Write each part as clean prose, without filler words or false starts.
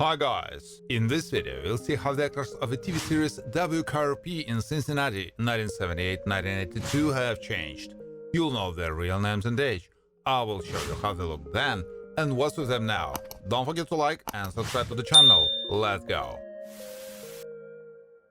Hi guys! In this video, we'll see how the actors of the TV series WKRP in Cincinnati 1978-1982 have changed. You'll know their real names and age. I will show you how they looked then and what's with them now. Don't forget to like and subscribe to the channel. Let's go!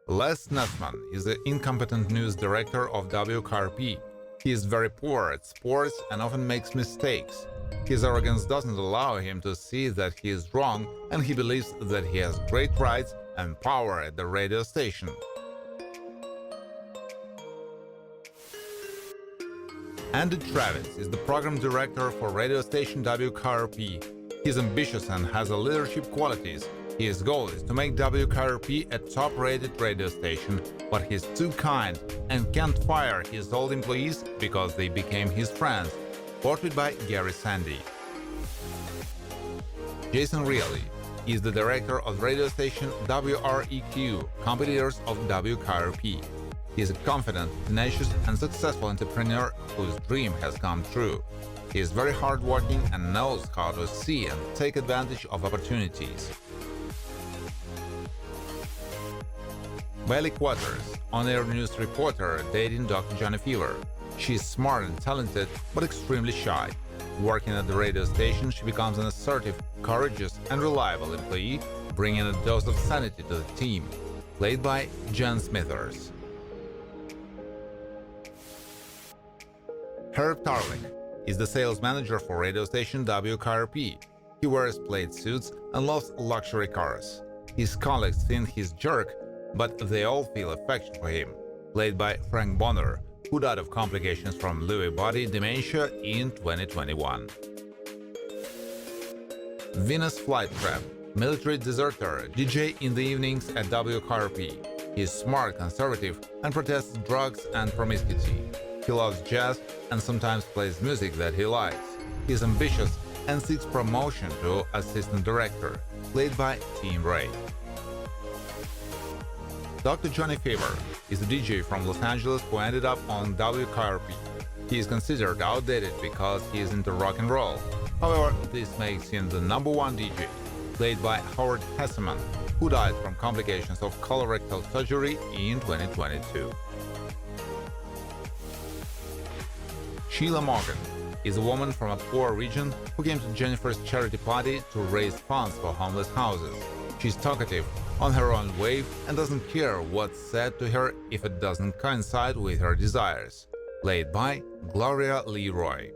Les Nessman is the incompetent news director of WKRP. He is very poor at sports and often makes mistakes. His arrogance doesn't allow him to see that he is wrong, and he believes that he has great rights and power at the radio station. Andy Travis is the program director for radio station WKRP. He is ambitious and has leadership qualities. His goal is to make WKRP a top-rated radio station, but he's too kind and can't fire his old employees because they became his friends. Portrayed by Gary Sandy. Jason Reilly is the director of radio station WREQ, competitors of WKRP. He is a confident, tenacious and successful entrepreneur whose dream has come true. He is very hardworking and knows how to see and take advantage of opportunities. Bailey Quatters, on-air news reporter dating Dr. Johnny Fever. She is smart and talented, but extremely shy. Working at the radio station, she becomes an assertive, courageous and reliable employee, bringing a dose of sanity to the team. Played by Jen Smithers. Herb Tarlick is the sales manager for radio station WKRP. He wears plaid suits and loves luxury cars. His colleagues think he's jerk, but they all feel affection for him. Played by Frank Bonner, who died of complications from Lewy body dementia in 2021. Venus Flytrap, military deserter, DJ in the evenings at WKRP. He is smart, conservative, and protests drugs and promiscuity. He loves jazz and sometimes plays music that he likes. He is ambitious and seeks promotion to assistant director, played by Tim Ray. Dr. Johnny Fever is a DJ from Los Angeles who ended up on WKRP. He is considered outdated because he is into rock and roll. However, this makes him the #1 DJ, played by Howard Hesseman, who died from complications of colorectal surgery in 2022. Sheila Morgan is a woman from a poor region who came to Jennifer's charity party to raise funds for homeless houses. She's talkative, on her own wave, and doesn't care what's said to her if it doesn't coincide with her desires. Played by Gloria Leroy.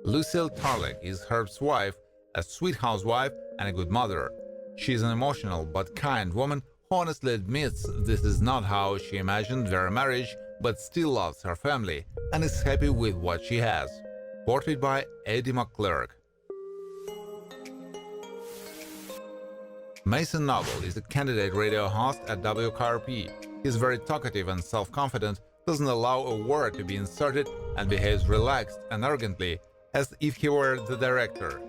Lucille Tarlick is Herb's wife, a sweet housewife and a good mother. She is an emotional but kind woman who honestly admits this is not how she imagined their marriage, but still loves her family and is happy with what she has. Portrayed by Eddie McClurg. Mason Noble is a candidate radio host at WKRP. He is very talkative and self-confident, doesn't allow a word to be inserted, and behaves relaxed and arrogantly, as if he were the director.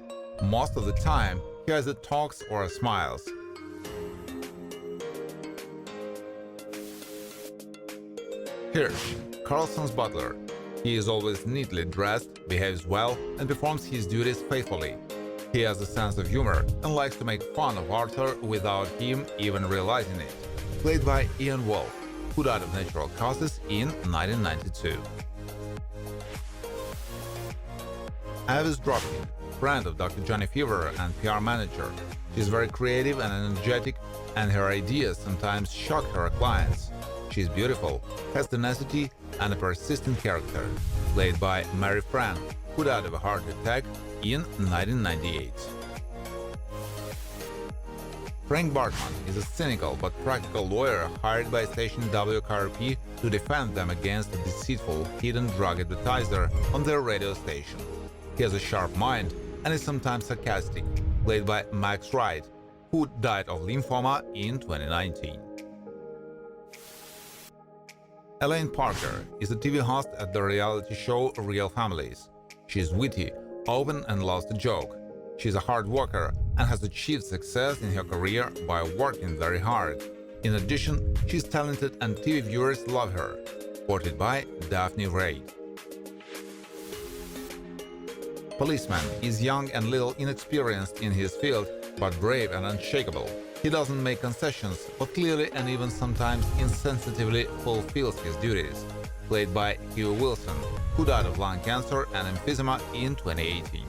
Most of the time, he either talks or smiles. Hirsch, Carlson's butler. He is always neatly dressed, behaves well, and performs his duties faithfully. He has a sense of humor and likes to make fun of Arthur without him even realizing it. Played by Ian Wolfe, who died of natural causes in 1992. Avis Dropkin, friend of Dr. Johnny Fever and PR manager. She's very creative and energetic, and her ideas sometimes shock her clients. She's beautiful, has tenacity, and a persistent character. Played by Mary Frank, who died of a heart attack in 1998. Frank Bartman is a cynical but practical lawyer hired by station WKRP to defend them against a deceitful, hidden drug advertiser on their radio station. He has a sharp mind and is sometimes sarcastic, played by Max Wright, who died of lymphoma in 2019. Elaine Parker is a TV host at the reality show Real Families. She is witty, open and loves to joke. She's a hard worker and has achieved success in her career by working very hard. In addition, she's talented and TV viewers love her. Portrayed by Daphne Ray. Policeman is young and little inexperienced in his field, but brave and unshakable. He doesn't make concessions, but clearly and even sometimes insensitively fulfills his duties. Played by Hugh Wilson, who died of lung cancer and emphysema in 2018.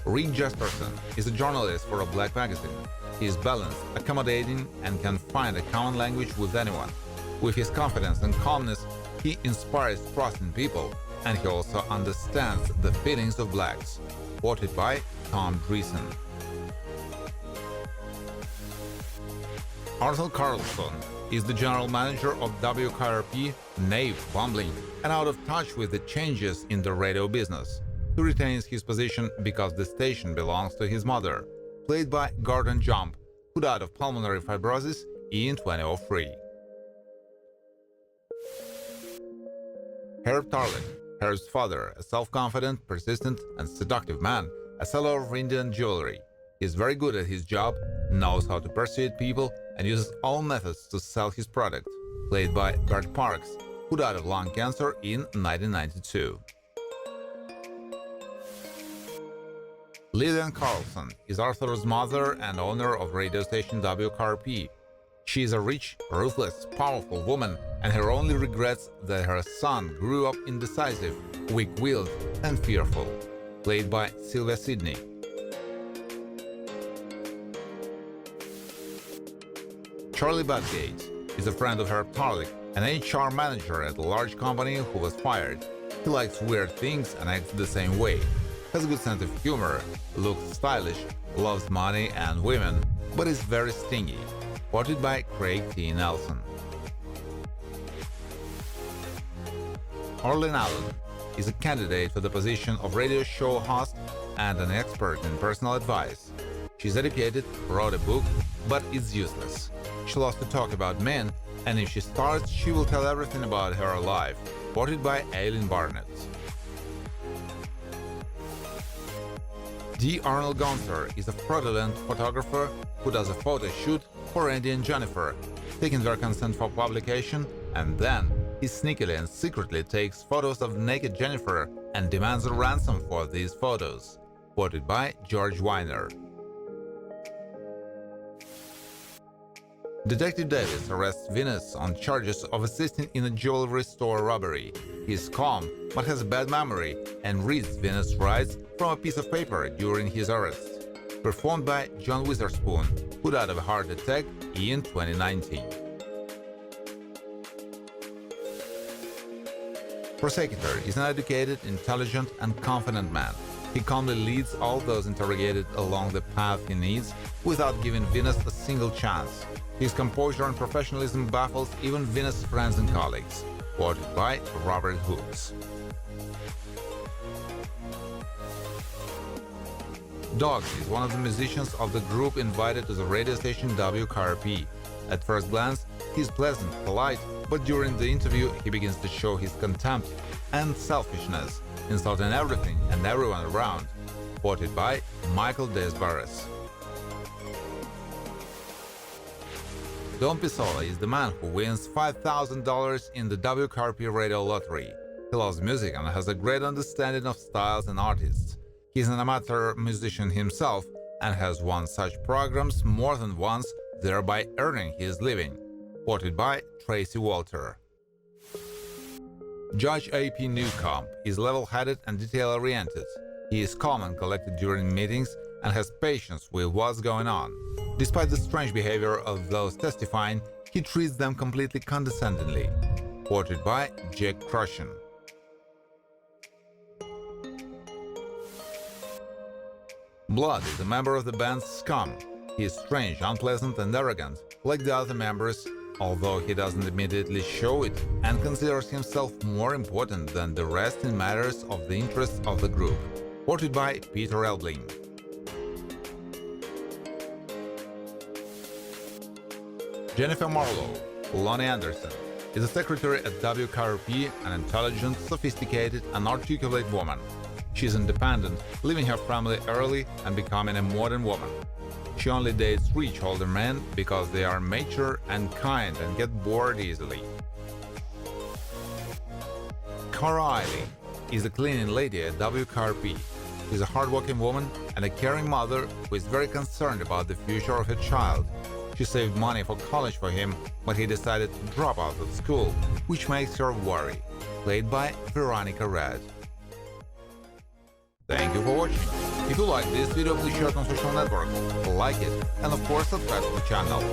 Rick Jesperson is a journalist for a black magazine. He is balanced, accommodating, and can find a common language with anyone. With his confidence and calmness, he inspires trust in people, and he also understands the feelings of blacks. Voted by Tom Dreesen. Arthur Carlson is the general manager of WKRP, naive, bumbling, and out of touch with the changes in the radio business. He retains his position because the station belongs to his mother, played by Gordon Jump, who died of pulmonary fibrosis in 2003. Herb Tarlin, Herb's father, a self-confident, persistent, and seductive man, a seller of Indian jewelry. He is very good at his job, knows how to persuade people, and uses all methods to sell his product, played by Bert Parks, who died of lung cancer in 1992. Lillian Carlson is Arthur's mother and owner of radio station WKRP. She is a rich, ruthless, powerful woman, and her only regrets that her son grew up indecisive, weak-willed, and fearful. Played by Sylvia Sidney. Charlie Badgate is a friend of Herb Tarlick, an HR manager at a large company who was fired. He likes weird things and acts the same way. Has a good sense of humor, looks stylish, loves money and women, but is very stingy. Voted by Craig T. Nelson. Orlin Allen is a candidate for the position of radio show host and an expert in personal advice. She's educated, wrote a book, but is useless. She loves to talk about men, and if she starts, she will tell everything about her life. Voted by Aileen Barnett. D. Arnold Gonser is a fraudulent photographer who does a photo shoot for Andy and Jennifer, taking their consent for publication, and then he sneakily and secretly takes photos of naked Jennifer and demands a ransom for these photos. Voted by George Weiner. Detective Davis arrests Venus on charges of assisting in a jewelry store robbery. He is calm but has a bad memory and reads Venus' rights from a piece of paper during his arrest. Performed by John Witherspoon, who died of a heart attack in 2019. Prosecutor is an educated, intelligent, and confident man. He calmly leads all those interrogated along the path he needs without giving Venus a single chance. His composure and professionalism baffles even Venus' friends and colleagues. Voted by Robert Hooks. Dogs is one of the musicians of the group invited to the radio station WKRP. At first glance, he's pleasant, polite, but during the interview he begins to show his contempt and selfishness, insulting everything and everyone around. Voted by Michael Desbarres. Don Pisola is the man who wins $5,000 in the WKRP radio lottery. He loves music and has a great understanding of styles and artists. He's an amateur musician himself and has won such programs more than once, thereby earning his living. Voted by Tracy Walter. Judge A.P. Newcomb is level-headed and detail-oriented. He is calm and collected during meetings and has patience with what's going on. Despite the strange behavior of those testifying, he treats them completely condescendingly. Voted by Jack Crushen. Blood is a member of the band Scum. He is strange, unpleasant, and arrogant, like the other members, although he doesn't immediately show it and considers himself more important than the rest in matters of the interests of the group. Voted by Peter Elbling. Jennifer Marlowe, Lonnie Anderson, is a secretary at WKRP, an intelligent, sophisticated, and articulate woman. She is independent, leaving her family early and becoming a modern woman. She only dates rich older men because they are mature and kind and get bored easily. Cara Eiley is a cleaning lady at WKRP. She's a hardworking woman and a caring mother who is very concerned about the future of her child. She saved money for college for him, but he decided to drop out of school, which makes her worry. Played by Veronica Red. Thank you for watching. If you like this video, please share it on social networks, like it, and of course subscribe to the channel.